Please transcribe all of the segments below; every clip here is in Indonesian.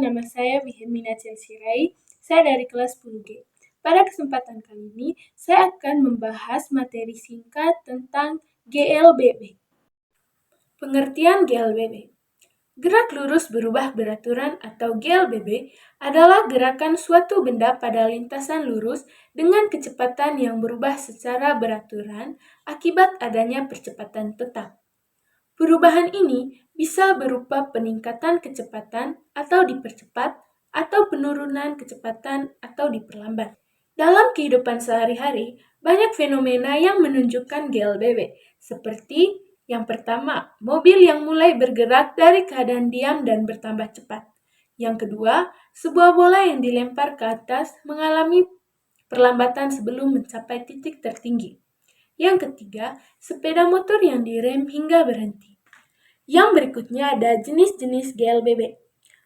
nama saya Wilhelmina Celsirai. Saya dari kelas 10G. Pada kesempatan kali ini, saya akan membahas materi singkat tentang GLBB. Pengertian GLBB. Gerak lurus berubah beraturan atau GLBB adalah gerakan suatu benda pada lintasan lurus dengan kecepatan yang berubah secara beraturan akibat adanya percepatan tetap. Perubahan ini bisa berupa peningkatan kecepatan atau dipercepat, atau penurunan kecepatan atau diperlambat. Dalam kehidupan sehari-hari, banyak fenomena yang menunjukkan GLBB, seperti yang pertama, mobil yang mulai bergerak dari keadaan diam dan bertambah cepat. Yang kedua, sebuah bola yang dilempar ke atas mengalami perlambatan sebelum mencapai titik tertinggi. Yang ketiga, sepeda motor yang direm hingga berhenti. Yang berikutnya ada jenis-jenis GLBB.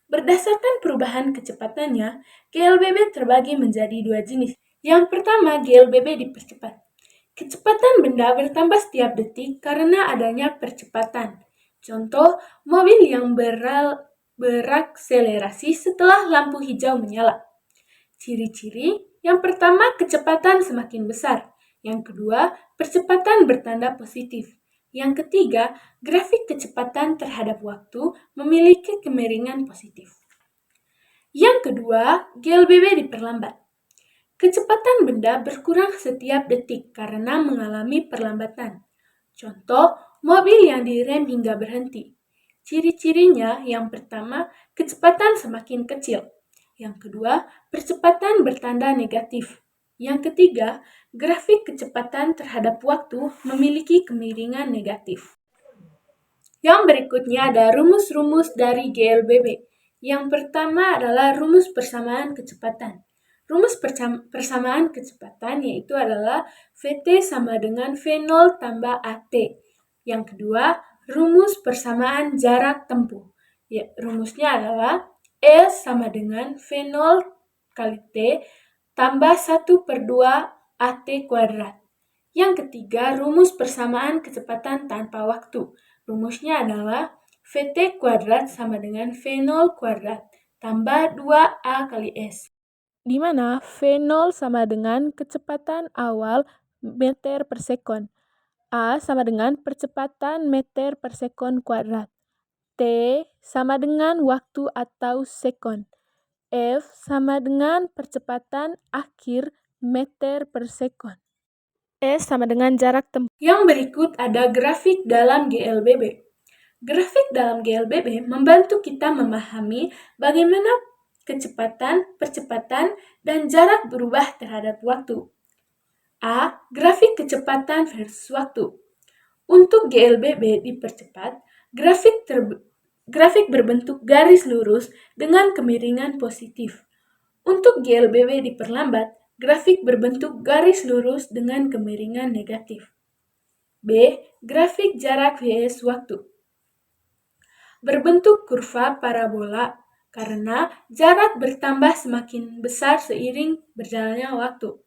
Berdasarkan perubahan kecepatannya, GLBB terbagi menjadi dua jenis. Yang pertama, GLBB dipercepat. Kecepatan benda bertambah setiap detik karena adanya percepatan. Contoh, mobil yang berakselerasi setelah lampu hijau menyala. Ciri-ciri, yang pertama kecepatan semakin besar. Yang kedua, percepatan bertanda positif. Yang ketiga, grafik kecepatan terhadap waktu memiliki kemiringan positif. Yang kedua, GLBB diperlambat. Kecepatan benda berkurang setiap detik karena mengalami perlambatan. Contoh, mobil yang direm hingga berhenti. Ciri-cirinya yang pertama, kecepatan semakin kecil. Yang kedua, percepatan bertanda negatif. Yang ketiga, grafik kecepatan terhadap waktu memiliki kemiringan negatif. Yang berikutnya ada rumus-rumus dari GLBB. Yang pertama adalah rumus persamaan kecepatan. Rumus persamaan kecepatan yaitu adalah VT sama dengan V0 tambah AT. Yang kedua, rumus persamaan jarak tempuh. Ya, rumusnya adalah E sama dengan V0 kali T tambah 1/2 AT kuadrat. Yang ketiga, rumus persamaan kecepatan tanpa waktu. Rumusnya adalah VT kuadrat sama dengan V0 kuadrat tambah 2A kali S. Di mana V0 sama dengan kecepatan awal meter per sekon. A sama dengan percepatan meter per sekon kuadrat. T sama dengan waktu atau sekon. F sama dengan percepatan akhir meter per sekon. S sama dengan jarak tempuh. Yang berikut ada grafik dalam GLBB. Grafik dalam GLBB membantu kita memahami bagaimana kecepatan, percepatan, dan jarak berubah terhadap waktu. A. Grafik kecepatan versus waktu. Untuk GLBB dipercepat, grafik berbentuk garis lurus dengan kemiringan positif. Untuk GLBB diperlambat, grafik berbentuk garis lurus dengan kemiringan negatif. B. Grafik jarak vs waktu. Berbentuk kurva parabola karena jarak bertambah semakin besar seiring berjalannya waktu.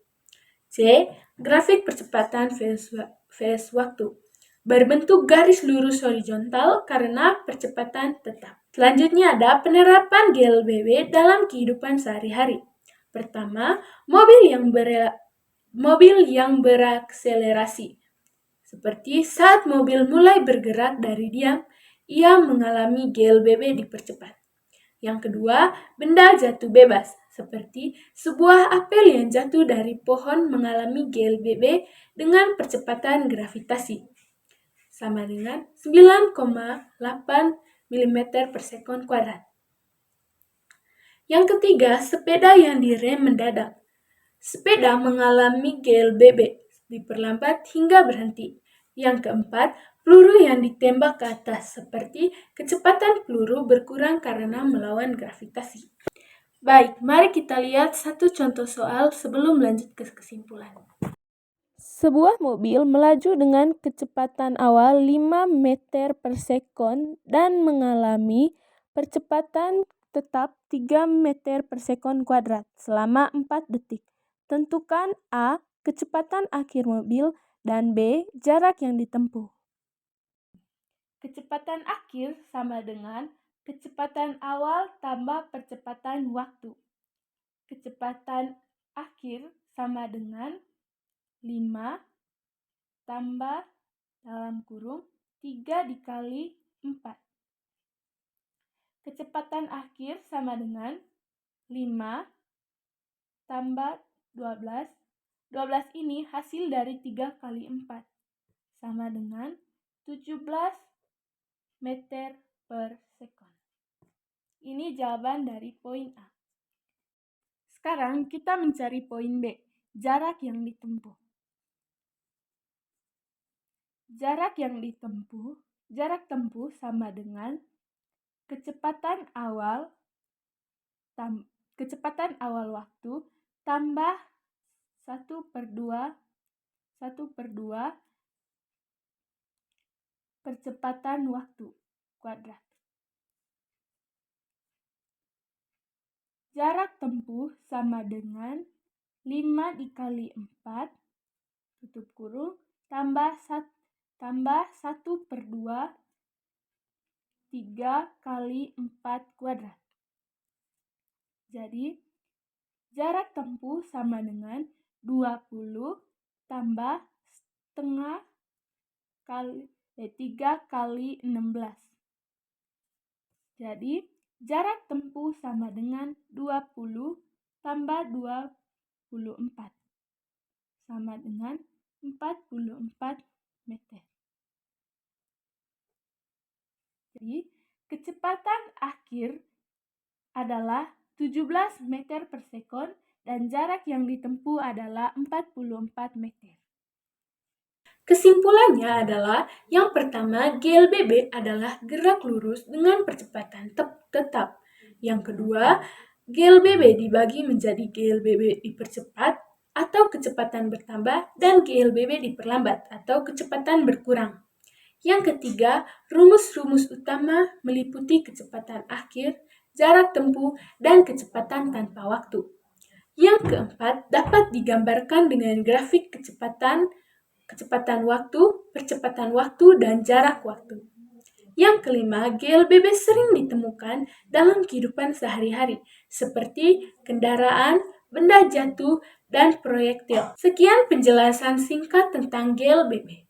C. Grafik percepatan vs waktu. Berbentuk garis lurus horizontal karena percepatan tetap. Selanjutnya ada penerapan GLBB dalam kehidupan sehari-hari. Pertama, mobil yang berakselerasi. Seperti saat mobil mulai bergerak dari diam, ia mengalami GLBB dipercepat. Yang kedua, benda jatuh bebas, seperti sebuah apel yang jatuh dari pohon mengalami GLBB dengan percepatan gravitasi, sama dengan 9,8 mm per sekon kuadrat. Yang ketiga, sepeda yang direm mendadak. Sepeda mengalami GLBB, diperlambat hingga berhenti. Yang keempat, peluru yang ditembak ke atas, seperti kecepatan peluru berkurang karena melawan gravitasi. Baik, mari kita lihat satu contoh soal sebelum lanjut ke kesimpulan. Sebuah mobil melaju dengan kecepatan awal 5 meter per sekon dan mengalami percepatan tetap 3 meter per sekon kuadrat selama 4 detik. Tentukan A. Kecepatan akhir mobil dan B. Jarak yang ditempuh. Kecepatan akhir sama dengan Kecepatan awal tambah percepatan waktu. Kecepatan akhir sama dengan 5 tambah dalam kurung 3 dikali 4. Kecepatan akhir sama dengan 5 tambah 12. 12 ini hasil dari 3 kali 4. Sama dengan 17 meter per sekon. Ini jawaban dari poin A. Sekarang kita mencari poin B, jarak yang ditempuh. Jarak tempuh sama dengan kecepatan awal waktu tambah 1/2 percepatan waktu kuadrat. Jarak tempuh sama dengan 5 dikali 4 tutup kurung tambah 1/2 3 kali 4 kuadrat. Jadi jarak tempuh sama dengan 20 tambah setengah kali 3 kali 16. Jadi jarak tempuh sama dengan 20 tambah 24 sama dengan 44 meter. Jadi kecepatan akhir adalah 17 meter per sekon dan jarak yang ditempuh adalah 44 meter. Kesimpulannya adalah yang pertama, GLBB adalah gerak lurus dengan percepatan tetap. Yang kedua, GLBB dibagi menjadi GLBB dipercepat atau kecepatan bertambah dan GLBB diperlambat atau kecepatan berkurang. Yang ketiga, rumus-rumus utama meliputi kecepatan akhir, jarak tempuh, dan kecepatan tanpa waktu. Yang keempat, dapat digambarkan dengan grafik kecepatan waktu, percepatan waktu, dan jarak waktu. Yang kelima, GLBB sering ditemukan dalam kehidupan sehari-hari, seperti kendaraan, benda jatuh, dan proyektil. Sekian penjelasan singkat tentang GLBB.